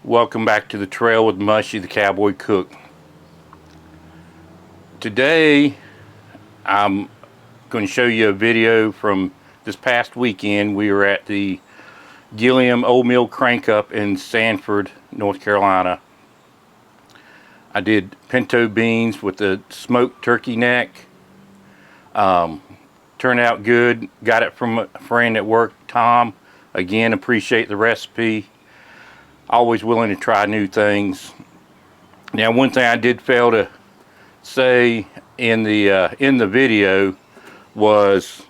Welcome back to the trail with Mushy, the cowboy cook. Today I'm going to show you a video from this past weekend. We were at the Gilliam Old Mill Crank Up in Sanford, North Carolina. I did pinto beans with the smoked turkey neck. Turned out good. Got it from a friend at work, Tom. Again, appreciate the recipe. Always willing to try new things. Now, one thing I did fail to say in the video was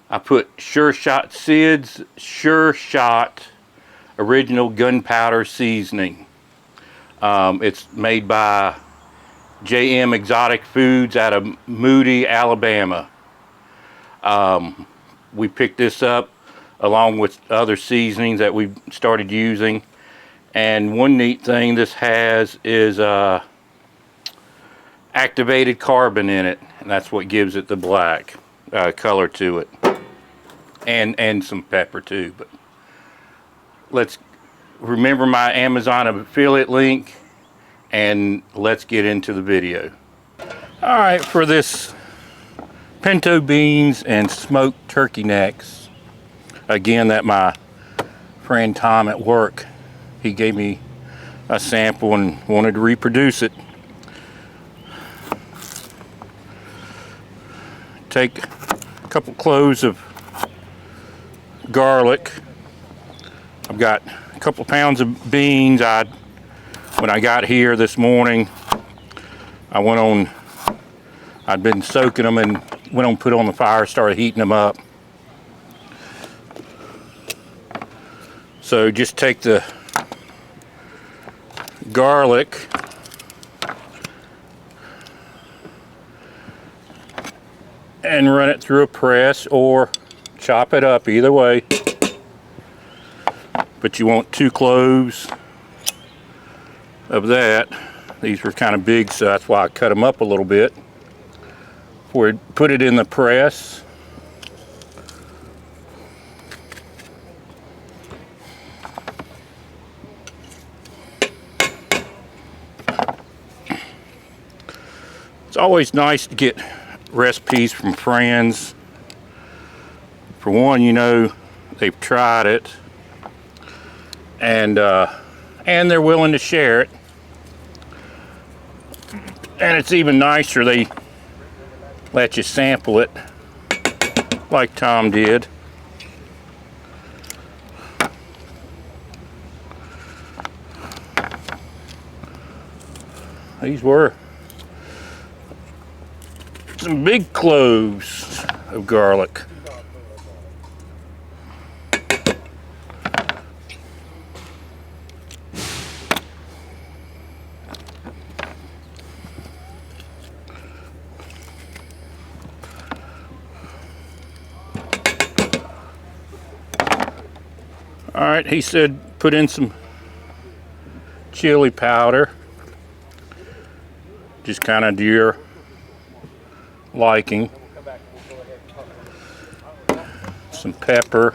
I put Sure Shot Sid's Sure Shot original gunpowder seasoning. It's made by JM Exotic Foods out of Moody, Alabama. We picked this up along with other seasonings that we've started using. And one neat thing this has is activated carbon in it, and that's what gives it the black color to it, and some pepper too. But let's remember my Amazon affiliate link, and let's get into the video. All right, for this pinto beans and smoked turkey necks, again, that my friend Tom at work, he gave me a sample and wanted to reproduce it. Take a couple cloves of garlic. I've got a couple pounds of beans. When I got here this morning, I'd been soaking them and went on, put on the fire, started heating them up. So just take the garlic and run it through a press or chop it up, either way. But you want 2 cloves of that. These were kind of big, so that's why I cut them up a little bit. Before we put it in the press. It's always nice to get recipes from friends. For one, you know they've tried it, and they're willing to share it. And it's even nicer, they let you sample it, like Tom did. These were some big cloves of garlic. All right, he said put in some chili powder, just kind of to your liking. Some pepper.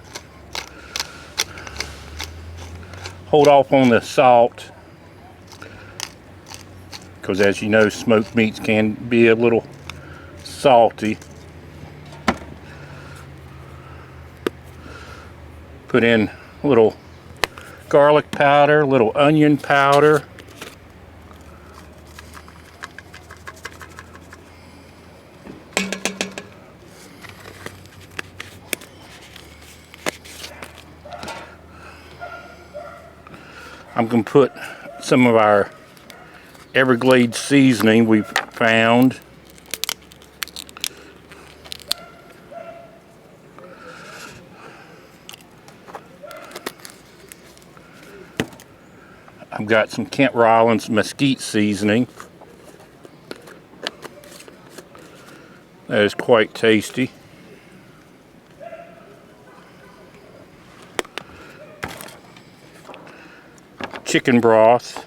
Hold off on the salt, because as you know, smoked meats can be a little salty. Put in a little garlic powder, a little onion powder. I'm going to put some of our Everglades seasoning we've found. I've got some Kent Rollins mesquite seasoning. That is quite tasty. Chicken broth.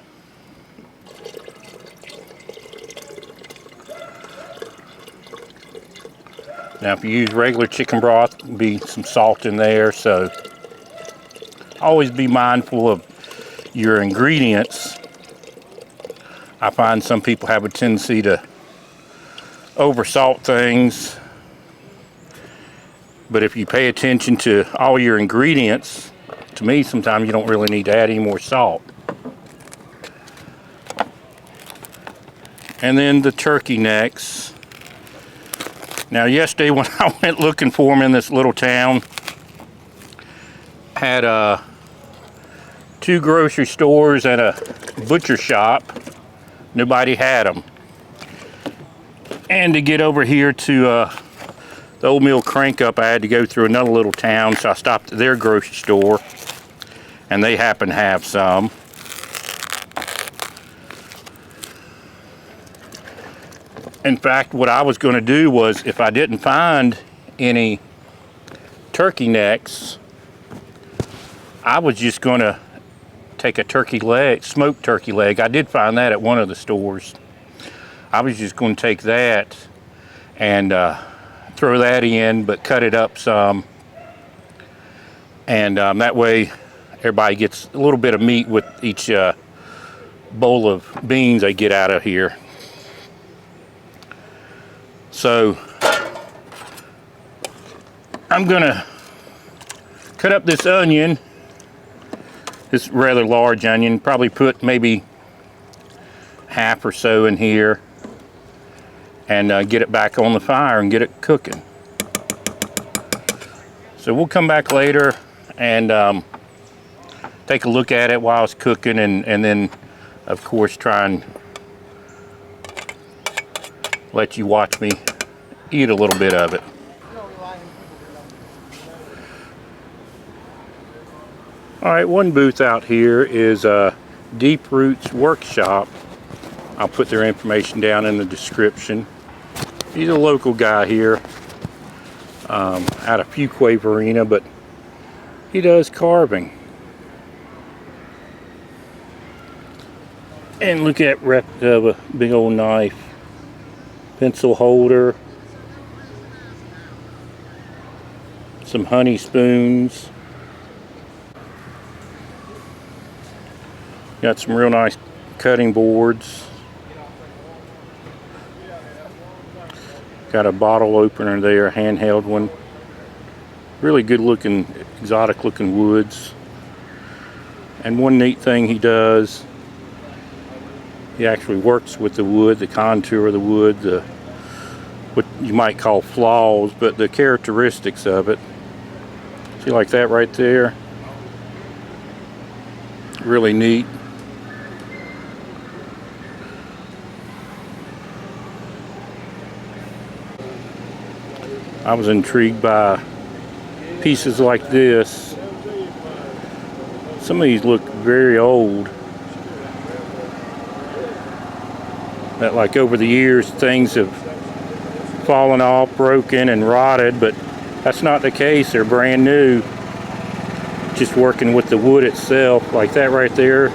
Now if you use regular chicken broth, there'll be some salt in there, so always be mindful of your ingredients. I find some people have a tendency to oversalt things, but if you pay attention to all your ingredients, to me sometimes you don't really need to add any more salt. And then the turkey necks. Now yesterday when I went looking for them in this little town, had 2 grocery stores and a butcher shop. Nobody had them. And to get over here to the Old Mill Crank Up, I had to go through another little town, so I stopped at their grocery store, and they happen to have some. In fact, what I was going to do was, if I didn't find any turkey necks, I was just going to take a turkey leg, smoked turkey leg. I did find that at one of the stores. I was just going to take that and throw that in, but cut it up some. And that way everybody gets a little bit of meat with each bowl of beans they get out of here. So I'm gonna cut up this onion, this rather large onion, probably put maybe half or so in here, and get it back on the fire and get it cooking. So we'll come back later and take a look at it while it's cooking, and then of course try and let you watch me eat a little bit of it. Alright, one booth out here is Deep Roots Workshop. I'll put their information down in the description. He's a local guy here out of Fuquay-Varina, but he does carving. And look at replica of a big old knife. Pencil holder. Some honey spoons. Got some real nice cutting boards. Got a bottle opener there, a handheld one. Really good looking, exotic looking woods. And one neat thing he does, he actually works with the wood, the contour of the wood, what you might call flaws, but the characteristics of it. See, like that right there? Really neat. I was intrigued by pieces like this. Some of these look very old. That, like, over the years things have fallen off, broken and rotted, but that's not the case. They're brand new. Just working with the wood itself, like that right there.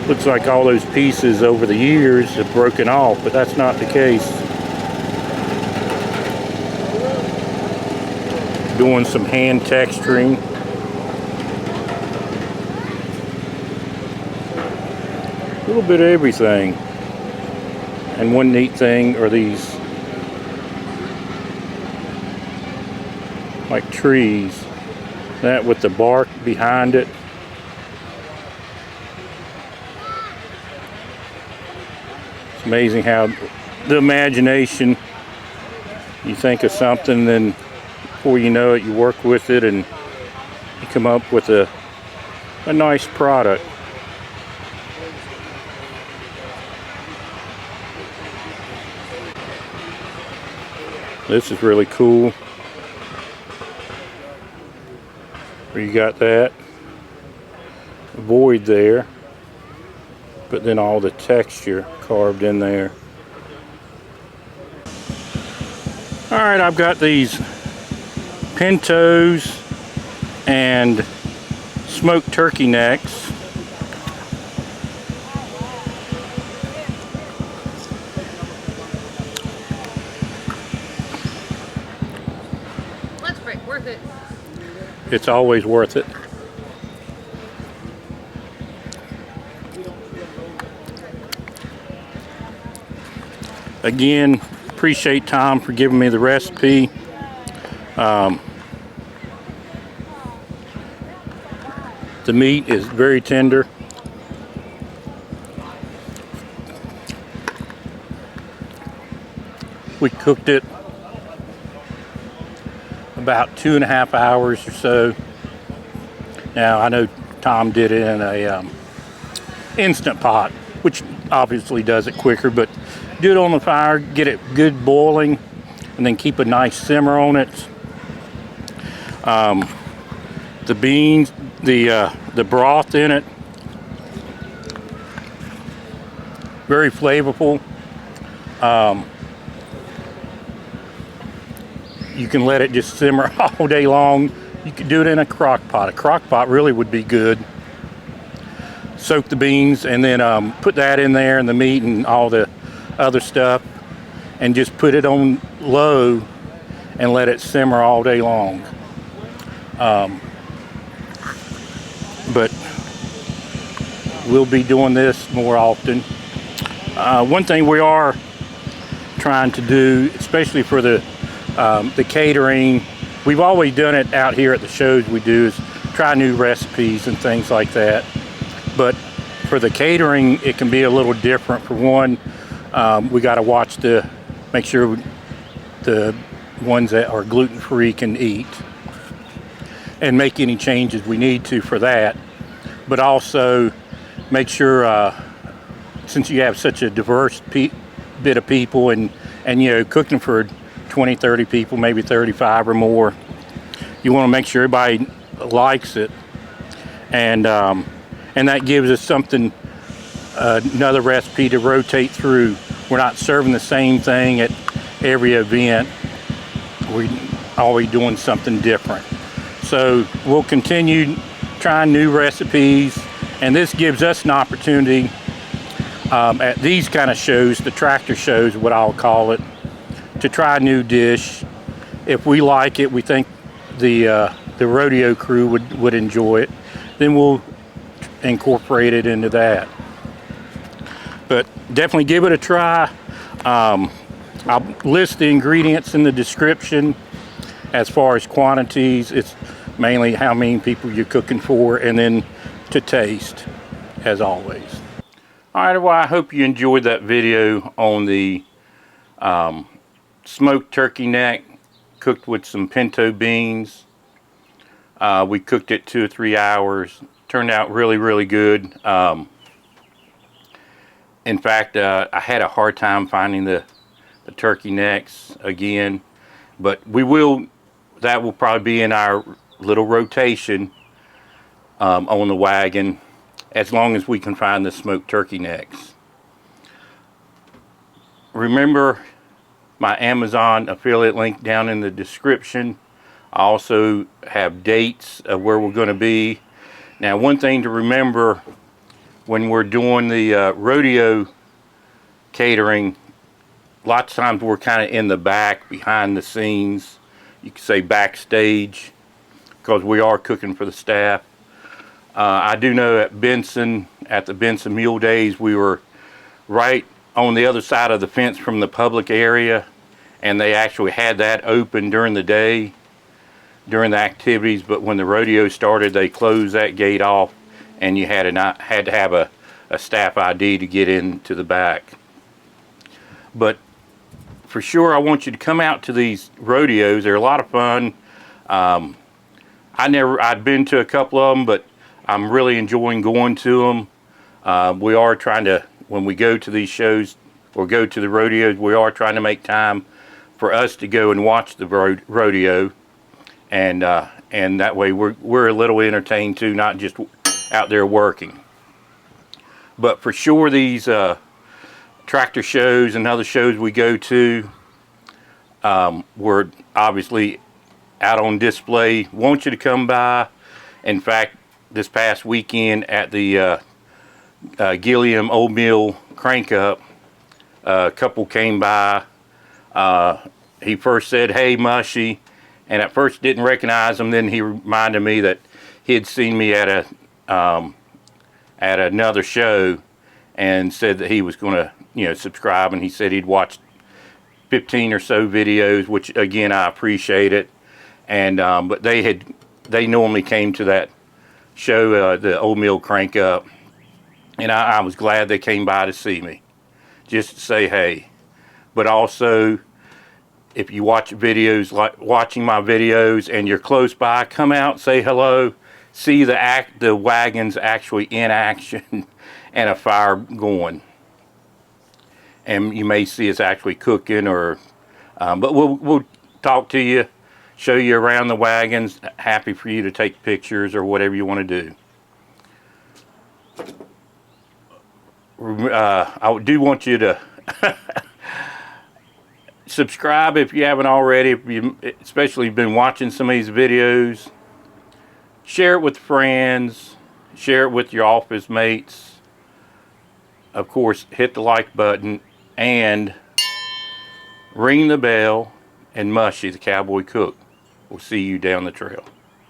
Looks like all those pieces over the years have broken off, but that's not the case. Doing some hand texturing. A little bit of everything. And one neat thing are these, like trees. That with the bark behind it. It's amazing how the imagination, you think of something, then before you know it, you work with it and you come up with a nice product. This is really cool. Where you got that void there, but then all the texture carved in there. Alright, I've got these pintos and smoked turkey necks. Lunch break, worth it. It's always worth it. again, appreciate Tom for giving me the recipe. The meat is very tender. We cooked it about 2.5 hours or so. Now, I know Tom did it in a instant pot, which obviously does it quicker, but do it on the fire, get it good boiling, and then keep a nice simmer on it. The beans, the broth in it, very flavorful. You can let it just simmer all day long. You could do it in a crock pot. A crock pot really would be good. Soak the beans and then put that in there and the meat and all the other stuff, and just put it on low and let it simmer all day long. But we'll be doing this more often. One thing we are trying to do, especially for the catering, we've always done it out here at the shows we do, is try new recipes and things like that. But for the catering, it can be a little different. For one, we got to make sure the ones that are gluten-free can eat, and make any changes we need to for that. But also make sure, since you have such a diverse bit of people, and you know, cooking for 20, 30 people, maybe 35 or more, you want to make sure everybody likes it, and that gives us something, another recipe to rotate through. We're not serving the same thing at every event. We're always doing something different. So we'll continue trying new recipes, and this gives us an opportunity at these kind of shows, the tractor shows, what I'll call it, to try a new dish. If we like it, we think the rodeo crew would enjoy it, then we'll incorporate it into that. But definitely give it a try. I'll list the ingredients in the description. As far as quantities, it's mainly how many people you're cooking for, and then to taste, as always. All right, well, I hope you enjoyed that video on the smoked turkey neck cooked with some pinto beans. We cooked it 2 or 3 hours. Turned out really, really good. In fact, I had a hard time finding the turkey necks again, but that will probably be in our little rotation on the wagon, as long as we can find the smoked turkey necks. Remember my Amazon affiliate link down in the description. I also have dates of where we're going to be. Now, one thing to remember when we're doing the rodeo catering, lots of times we're kind of in the back, behind the scenes. You could say backstage, because we are cooking for the staff. I do know at the Benson Mule Days, we were right on the other side of the fence from the public area, and they actually had that open during the day, during the activities, but when the rodeo started, they closed that gate off, and you had to have a staff ID to get into the back. But for sure, I want you to come out to these rodeos. They're a lot of fun. I'd been to a couple of them, but I'm really enjoying going to them. We are trying to, when we go to these shows or go to the rodeos, we are trying to make time for us to go and watch the rodeo, and that way we're a little entertained too, not just out there working. But for sure, these tractor shows and other shows we go to, we're obviously out on display. Want you to come by. In fact, this past weekend at the Gilliam Old Mill Crank Up, a couple came by. He first said, "Hey, Mushy," and at first didn't recognize him. Then he reminded me that he had seen me at another show, and said that he was going to, subscribe, and he said he'd watched 15 or so videos, which again I appreciate it. And but they normally came to that show, the oatmeal crank up, and I was glad they came by to see me, just to say hey. But also, if you watch videos, like watching my videos, and you're close by, come out, say hello, see the wagons actually in action and a fire going. And you may see us actually cooking, or but we'll talk to you, show you around the wagons. Happy for you to take pictures or whatever you want to do. I do want you to subscribe if you haven't already, if you especially been watching some of these videos. Share it with friends, share it with your office mates. Of course, hit the like button and ring the bell. And Mushy, the cowboy cook. We'll see you down the trail.